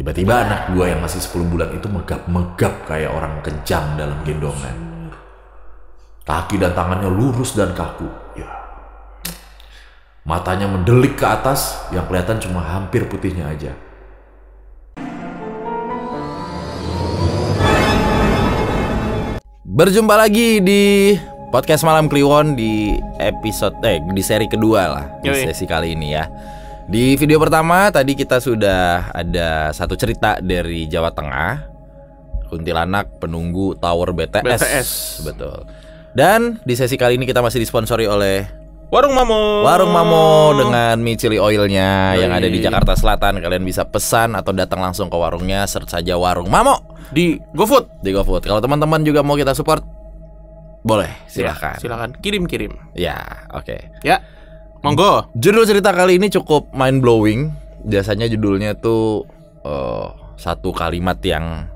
Tiba-tiba anak gue yang masih 10 bulan itu megap-megap kayak orang kejam dalam gendongan. Kaki dan tangannya lurus dan kaku. Ya. Matanya mendelik ke atas, yang kelihatan cuma hampir putihnya aja. Berjumpa lagi di podcast Malam Kliwon di episode di seri kedua lah, di sesi kali ini ya. Di video pertama tadi kita sudah ada satu cerita dari Jawa Tengah, kuntilanak penunggu Tower BTS. Betul. Dan di sesi kali ini kita masih disponsori oleh Warung Mamo. Warung Mamo dengan mie chili oilnya yang ada di Jakarta Selatan. Kalian bisa pesan atau datang langsung ke warungnya, search saja Warung Mamo di GoFood. Di GoFood. Kalau teman-teman juga mau kita support, boleh, silakan. Ya, silakan kirim. Ya, oke. Ya, monggo. Judul cerita kali ini cukup mind blowing. Biasanya judulnya tuh satu kalimat yang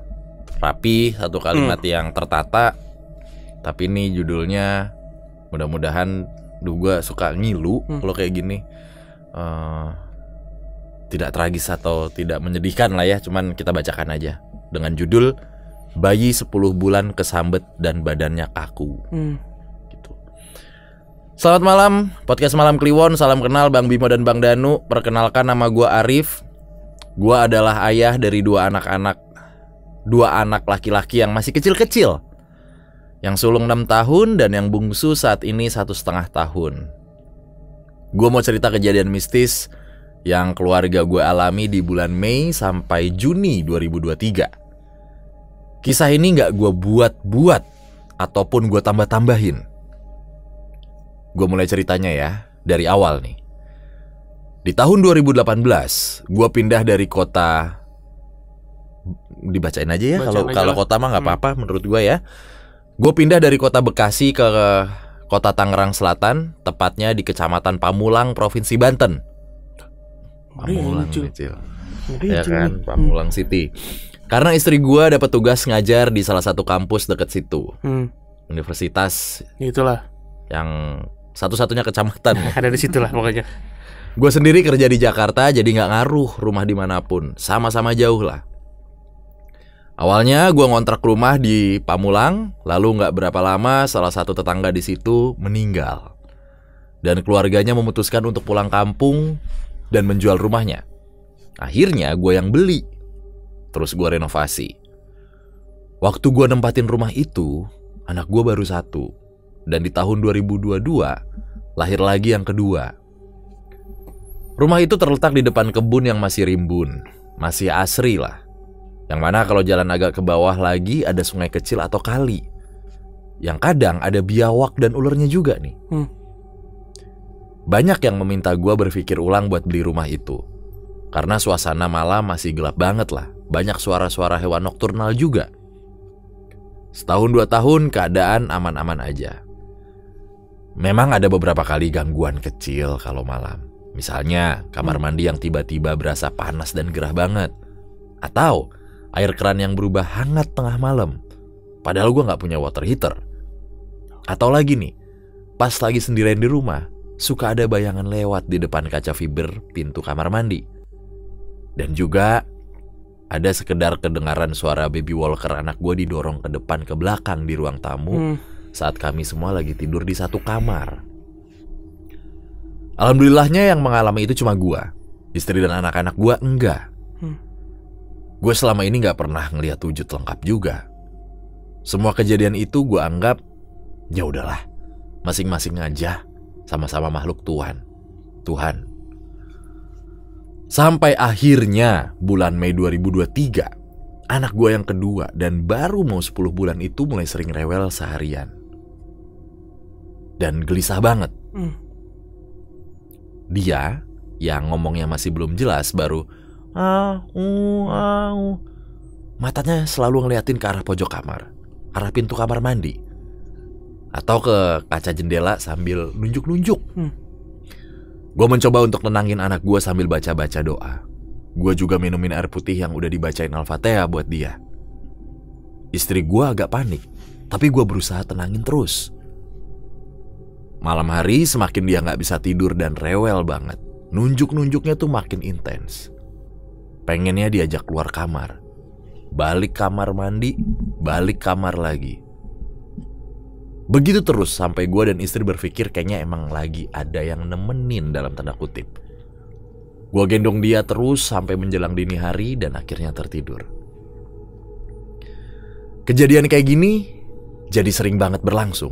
rapi, satu kalimat yang tertata. Tapi ini judulnya mudah-mudahan gue suka ngilu kalau kayak gini. Tidak tragis atau tidak menyedihkan lah ya. Cuman kita bacakan aja dengan judul Bayi 10 bulan kesambet dan badannya kaku. Gitu. Selamat malam, podcast Malam Kliwon. Salam kenal Bang Bimo dan Bang Danu. Perkenalkan, nama gue Arif. Gue adalah ayah dari dua anak laki-laki yang masih kecil-kecil. Yang sulung 6 tahun dan yang bungsu saat ini 1,5 tahun. Gue mau cerita kejadian mistis yang keluarga gue alami di bulan Mei sampai Juni 2023. Kisah ini gak gue buat-buat ataupun gue tambah-tambahin. Gue mulai ceritanya ya dari awal nih. Di tahun 2018 gue pindah dari kota, dibacain aja ya, kalau kota mah gak apa-apa menurut gue ya. Gue pindah dari kota Bekasi ke kota Tangerang Selatan, tepatnya di Kecamatan Pamulang, Provinsi Banten. Pamulang kecil. Ya kan, Pamulang City. Karena istri gue dapat tugas ngajar di salah satu kampus dekat situ. Universitas. Itulah. Yang satu-satunya kecamatan. Ada di situ lah pokoknya. Gue sendiri kerja di Jakarta, jadi gak ngaruh rumah dimanapun. Sama-sama jauh lah. Awalnya gue ngontrak rumah di Pamulang, lalu gak berapa lama salah satu tetangga di situ meninggal. Dan keluarganya memutuskan untuk pulang kampung dan menjual rumahnya. Akhirnya gue yang beli. Terus gue renovasi. Waktu gue nempatin rumah itu, anak gue baru 1. Dan di tahun 2022, lahir lagi yang kedua. Rumah itu terletak di depan kebun yang masih rimbun. Masih asri lah. Yang mana kalau jalan agak ke bawah lagi ada sungai kecil atau kali. Yang kadang ada biawak dan ularnya juga nih. Banyak yang meminta gue berpikir ulang buat beli rumah itu. Karena suasana malam masih gelap banget lah. Banyak suara-suara hewan nokturnal juga. Setahun 2 tahun keadaan aman-aman aja. Memang ada beberapa kali gangguan kecil kalau malam. Misalnya kamar mandi yang tiba-tiba berasa panas dan gerah banget. Atau air keran yang berubah hangat tengah malam. Padahal gue gak punya water heater. Atau lagi nih, pas lagi sendirian di rumah, suka ada bayangan lewat di depan kaca fiber pintu kamar mandi. Dan juga ada sekedar kedengaran suara baby walker anak gue didorong ke depan ke belakang di ruang tamu saat kami semua lagi tidur di satu kamar. Alhamdulillahnya yang mengalami itu cuma gue. Istri dan anak-anak gue enggak. Gue selama ini gak pernah ngelihat wujud lengkap juga. Semua kejadian itu gue anggap, ya udahlah, masing-masing aja, sama-sama makhluk Tuhan. Sampai akhirnya bulan Mei 2023, anak gue yang kedua dan baru mau 10 bulan itu mulai sering rewel seharian. Dan gelisah banget. Dia yang ngomongnya masih belum jelas baru matanya selalu ngeliatin ke arah pojok kamar, arah pintu kamar mandi, atau ke kaca jendela sambil nunjuk-nunjuk. Gue mencoba untuk nenangin anak gue sambil baca-baca doa. Gue juga minumin air putih yang udah dibacain Al-Fatihah buat dia. Istri gue agak panik, tapi gue berusaha tenangin terus. Malam hari semakin dia gak bisa tidur dan rewel banget. Nunjuk-nunjuknya tuh makin intens. pengennya diajak keluar kamar, balik kamar mandi, balik kamar lagi. Begitu terus sampai gue dan istri berpikir kayaknya emang lagi ada yang nemenin dalam tanda kutip. Gue gendong dia terus sampai menjelang dini hari dan akhirnya tertidur. Kejadian kayak gini jadi sering banget berlangsung.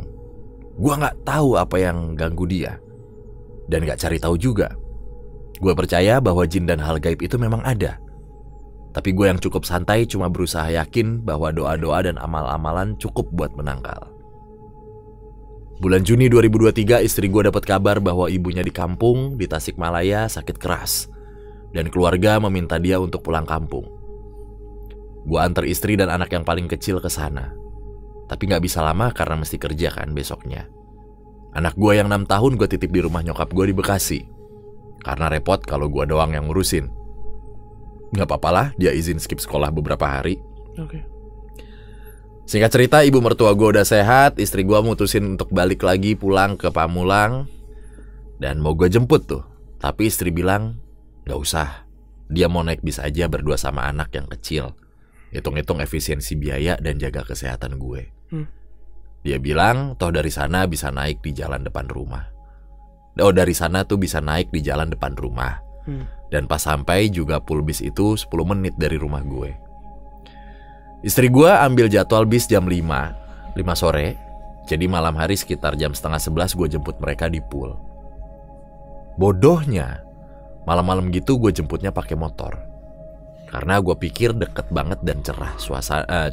Gue gak tahu apa yang ganggu dia dan gak cari tahu juga. Gue percaya bahwa jin dan hal gaib itu memang ada. Tapi gue yang cukup santai cuma berusaha yakin bahwa doa-doa dan amal-amalan cukup buat menangkal. Bulan Juni 2023 istri gue dapat kabar bahwa ibunya di kampung di Tasikmalaya sakit keras. Dan keluarga meminta dia untuk pulang kampung. Gue antar istri dan anak yang paling kecil ke sana. Tapi gak bisa lama karena mesti kerja kan besoknya. Anak gue yang 6 tahun gue titip di rumah nyokap gue di Bekasi. Karena repot kalau gue doang yang ngurusin. Gak apa-apa lah, dia izin skip sekolah beberapa hari. Oke. Singkat cerita, ibu mertua gue udah sehat. Istri gue mutusin untuk balik lagi pulang ke Pamulang. Dan mau gue jemput tuh. Tapi istri bilang, gak usah. Dia mau naik bis aja berdua sama anak yang kecil. Hitung-hitung efisiensi biaya dan jaga kesehatan gue. Dia bilang, toh dari sana bisa naik di jalan depan rumah. Oh, dari sana tuh bisa naik di jalan depan rumah. Dan pas sampai juga full bis itu 10 menit dari rumah gue. Istri gue ambil jadwal bis jam 5 sore. Jadi malam hari sekitar jam setengah 11 gue jemput mereka di pool. Bodohnya, malam-malam gitu gue jemputnya pakai motor. Karena gue pikir deket banget dan cerah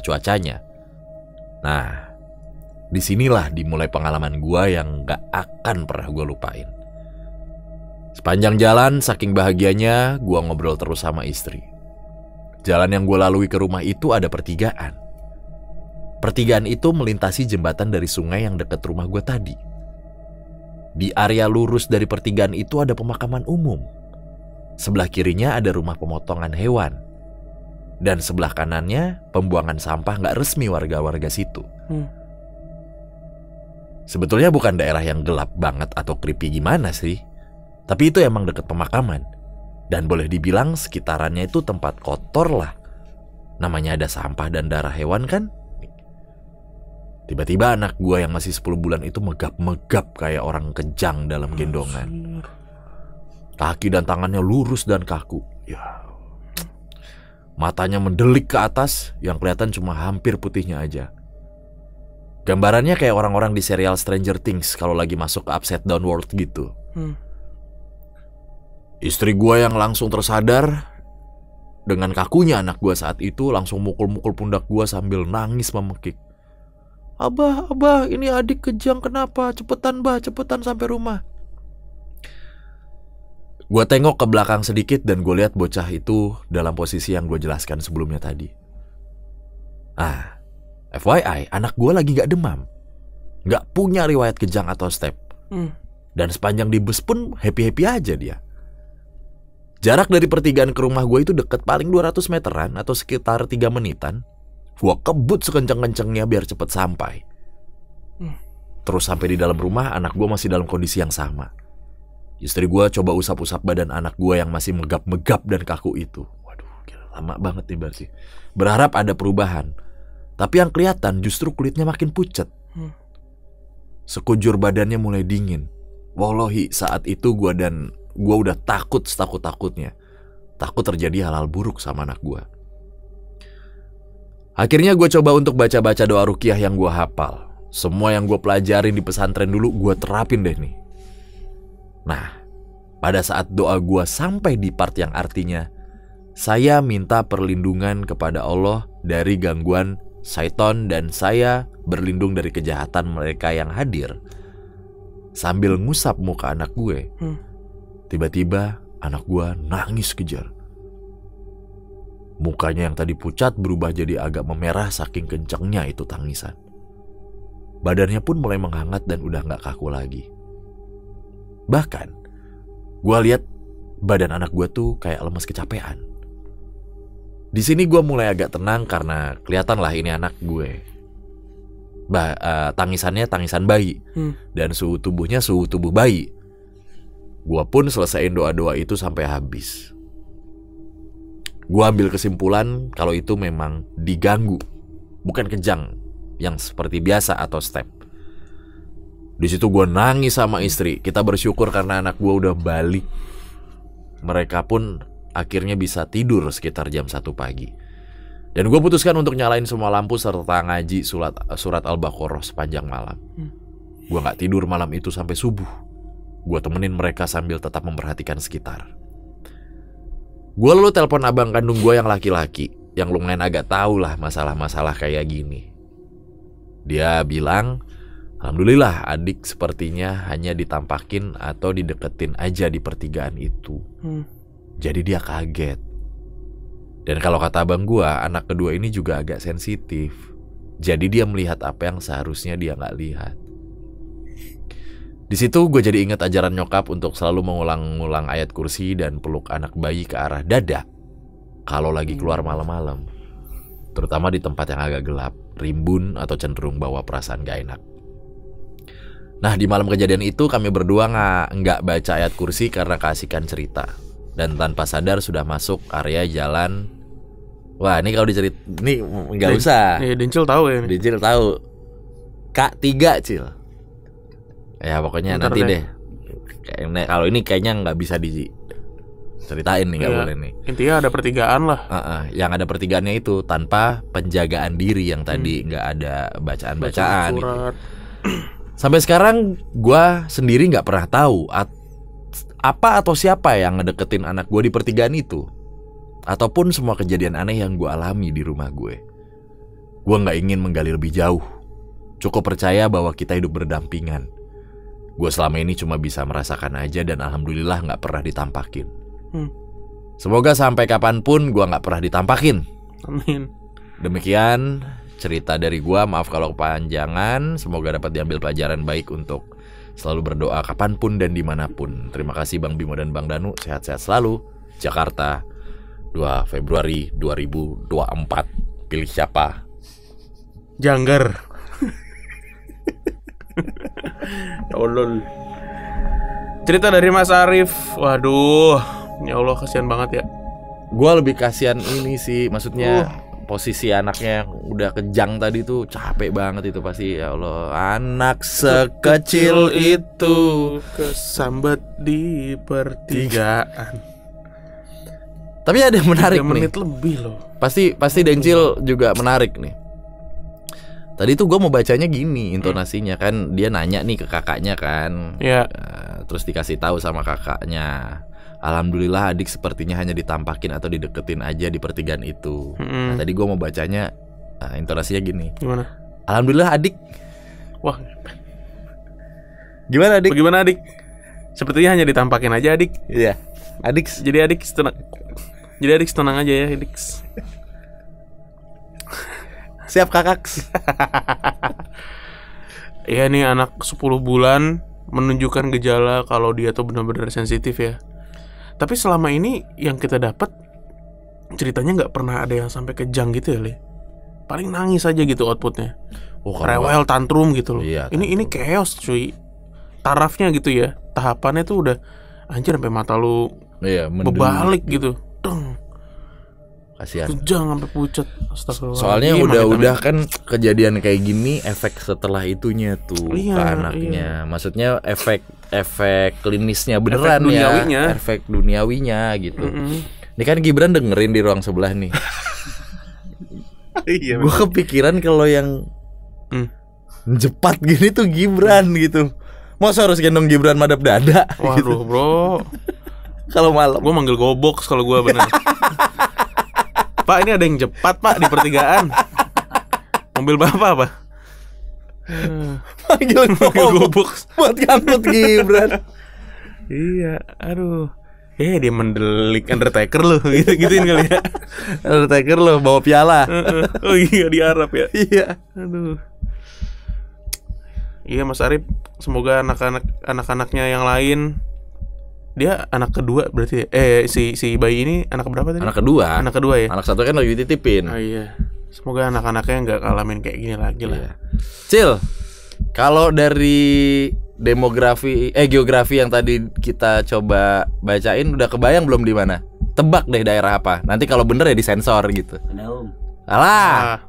cuacanya. Nah, disinilah dimulai pengalaman gue yang gak akan pernah gue lupain. Sepanjang jalan, saking bahagianya, gue ngobrol terus sama istri. Jalan yang gue lalui ke rumah itu ada pertigaan. Pertigaan itu melintasi jembatan dari sungai yang dekat rumah gue tadi. Di area lurus dari pertigaan itu ada pemakaman umum. Sebelah kirinya ada rumah pemotongan hewan. Dan sebelah kanannya pembuangan sampah gak resmi warga-warga situ. Sebetulnya bukan daerah yang gelap banget atau creepy gimana sih. Tapi itu emang deket pemakaman. Dan boleh dibilang sekitarannya itu tempat kotor lah. Namanya ada sampah dan darah hewan kan. Tiba-tiba anak gue yang masih 10 bulan itu megap-megap kayak orang kejang dalam gendongan. Kaki dan tangannya lurus dan kaku. Ya. Matanya mendelik ke atas, yang kelihatan cuma hampir putihnya aja. Gambarannya kayak orang-orang di serial Stranger Things kalau lagi masuk ke upside down world gitu. Istri gue yang langsung tersadar dengan kakunya anak gue saat itu langsung mukul-mukul pundak gue sambil nangis memekik. Abah, ini adik kejang kenapa? Cepetan bah, cepetan sampai rumah. Gue tengok ke belakang sedikit dan gue lihat bocah itu dalam posisi yang gue jelaskan sebelumnya tadi. FYI, anak gue lagi gak demam. Gak punya riwayat kejang atau step. Dan sepanjang di bus pun happy-happy aja dia. Jarak dari pertigaan ke rumah gue itu deket paling 200 meteran atau sekitar 3 menitan. Gue kebut sekenceng-kencengnya biar cepet sampai. Terus sampai di dalam rumah, anak gue masih dalam kondisi yang sama. Istri gue coba usap-usap badan anak gue yang masih megap-megap dan kaku itu. Waduh, gila, lama banget nih berarti. Berharap ada perubahan. Tapi yang kelihatan justru kulitnya makin pucat. Sekujur badannya mulai dingin. Wallahi saat itu gue udah takut setakut-takutnya. Takut terjadi hal-hal buruk sama anak gue. Akhirnya gue coba untuk baca-baca doa ruqyah yang gue hafal. Semua yang gue pelajarin di pesantren dulu gue terapin deh nih. Nah, pada saat doa gue sampai di part yang artinya saya minta perlindungan kepada Allah dari gangguan syaitan dan saya berlindung dari kejahatan mereka yang hadir. Sambil ngusap muka anak gue, tiba-tiba anak gue nangis kejar. Mukanya yang tadi pucat berubah jadi agak memerah saking kencengnya itu tangisan. Badannya pun mulai menghangat dan udah gak kaku lagi. Bahkan gue lihat badan anak gue tuh kayak lemes kecapean. Di sini gue mulai agak tenang karena kelihatan lah ini anak gue. Tangisannya tangisan bayi. Dan suhu tubuhnya suhu tubuh bayi. Gue pun selesaiin doa-doa itu sampai habis. Gua ambil kesimpulan kalau itu memang diganggu, bukan kejang yang seperti biasa atau step. Di situ gue nangis sama istri. Kita bersyukur karena anak gue udah balik. Mereka pun akhirnya bisa tidur sekitar jam 1 pagi. Dan gue putuskan untuk nyalain semua lampu serta ngaji surat Al-Baqarah sepanjang malam. Gue gak tidur malam itu sampai subuh. Gue temenin mereka sambil tetap memperhatikan sekitar. Gue lalu telepon abang kandung gue yang laki-laki, yang lumayan agak tahu lah masalah-masalah kayak gini. Dia bilang, alhamdulillah adik sepertinya hanya ditampakin atau dideketin aja di pertigaan itu. Jadi dia kaget. Dan kalau kata abang gua, anak kedua ini juga agak sensitif. Jadi dia melihat apa yang seharusnya dia gak lihat. Di situ gue jadi ingat ajaran nyokap untuk selalu mengulang-ulang ayat kursi dan peluk anak bayi ke arah dada kalau lagi keluar malam-malam. Terutama di tempat yang agak gelap, rimbun atau cenderung bawa perasaan gak enak. Nah, di malam kejadian itu kami berdua nggak baca ayat kursi karena keasikan cerita. Dan tanpa sadar sudah masuk area jalan. Wah, ini kalau dicerit, ini nggak usah. Dencil tahu ya. Dencil tahu. K3, Cil. Ya pokoknya Bentar nanti deh. Kalau ini kayaknya nggak bisa diceritain nih, nggak boleh nih. Intinya ada pertigaan lah. Yang ada pertigaannya itu tanpa penjagaan diri yang tadi nggak ada bacaan-bacaan. Surat. Sampai sekarang gue sendiri nggak pernah tahu apa atau siapa yang ngedeketin anak gue di pertigaan itu, ataupun semua kejadian aneh yang gue alami di rumah gue. Gue nggak ingin menggali lebih jauh. Cukup percaya bahwa kita hidup berdampingan. Gue selama ini cuma bisa merasakan aja dan alhamdulillah nggak pernah ditampakin. Semoga sampai kapanpun gue nggak pernah ditampakin. Amin. Demikian cerita dari gua, maaf kalau kepanjangan. Semoga dapat diambil pelajaran baik untuk selalu berdoa kapanpun dan dimanapun. Terima kasih Bang Bimo dan Bang Danu. Sehat-sehat selalu. Jakarta, 2 Februari 2024. Pilih siapa? Janggar. Tolol. Cerita dari Mas Arif. Waduh, ya Allah, kasihan banget ya. Gua lebih kasihan ini sih, maksudnya posisi anaknya yang udah kejang tadi tuh capek banget itu pasti. Ya Allah, anak sekecil itu kesambet di pertigaan. Tapi ada yang menarik 3 nih. menit lebih loh. Pasti Dencil juga menarik nih. Tadi tuh gue mau bacanya gini intonasinya kan, dia nanya nih ke kakaknya kan. Ya. Terus dikasih tahu sama kakaknya, alhamdulillah adik sepertinya hanya ditampakin atau dideketin aja di pertigaan itu. Nah, tadi gue mau bacanya intonasinya gini. Gimana? Alhamdulillah adik. Wah. Gimana adik? Bagaimana adik? Sepertinya hanya ditampakin aja adik. Iya. Adik. Jadi adik tenang. Jadi adik tenang aja ya adik. Siap kakak. Iya nih, anak 10 bulan menunjukkan gejala kalau dia tuh benar-benar sensitif ya. Tapi selama ini yang kita dapat ceritanya nggak pernah ada yang sampai kejang gitu ya, Le. Paling nangis aja gitu outputnya. Rewel, tantrum gitu loh. Iya, ini chaos cuy. Tarafnya gitu ya. Tahapannya tuh udah anjir sampai mata lu berbalik gitu. Deng. Kasihan. Kejang sampai pucat. Astagfirullah. Soalnya udah kan kejadian kayak gini, efek setelah itunya tuh ke anaknya. Maksudnya efek klinisnya beneran efek duniawinya gitu. Ini kan Gibran dengerin di ruang sebelah nih. Iya. Gue kepikiran kalau yang jepat gini tuh Gibran gitu. Masa harus gendong Gibran madep dada? Waduh gitu. bro. Kalau malam gue manggil goboks kalau gue bener. Pak, ini ada yang jepat pak di pertigaan. Mobil bapak apa? Manggil goboks buat ngangkut Gibran. Iya, aduh. Dia mendelik Undertaker loh, gituin kali ya. Undertaker loh bawa piala. Oh iya, di Arab ya. Iya. Aduh. Iya Mas Arif, semoga anak-anaknya yang lain. Dia anak kedua berarti si bayi ini anak berapa tadi? Anak kedua. Anak kedua ya. Anak satu kan lagi dititipin. Oh iya. Semoga anak-anaknya nggak ngalamin kayak gini lagi lah. Iya. Cil, kalau dari geografi yang tadi kita coba bacain udah kebayang belum di mana? Tebak deh daerah apa. Nanti kalau bener ya disensor gitu. Kedaung. Salah.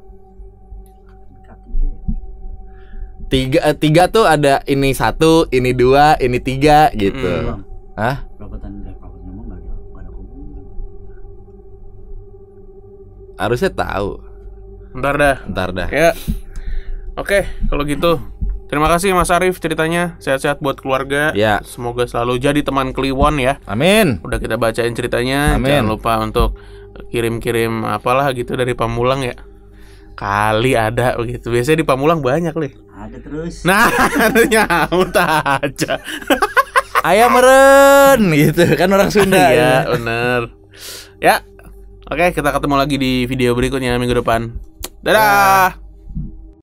Tiga tuh ada ini 1, ini 2, ini 3 gitu. Hah? Perapatan ngomong nggak ada hubungan. Harusnya tahu. Ntar dah. Ya. Oke, kalau gitu. Terima kasih Mas Arif ceritanya. Sehat-sehat buat keluarga. Ya. Semoga selalu jadi teman Kliwon ya. Amin. Udah kita bacain ceritanya. Amin. Jangan lupa untuk kirim-kirim apalah gitu dari Pamulang ya. Kali ada begitu. Biasanya di Pamulang banyak nih. Ada terus. Nah, nyaut aja. Ayam meren gitu kan orang Sunda. Iya, bener. Ya. Oke, kita ketemu lagi di video berikutnya minggu depan. Dadah.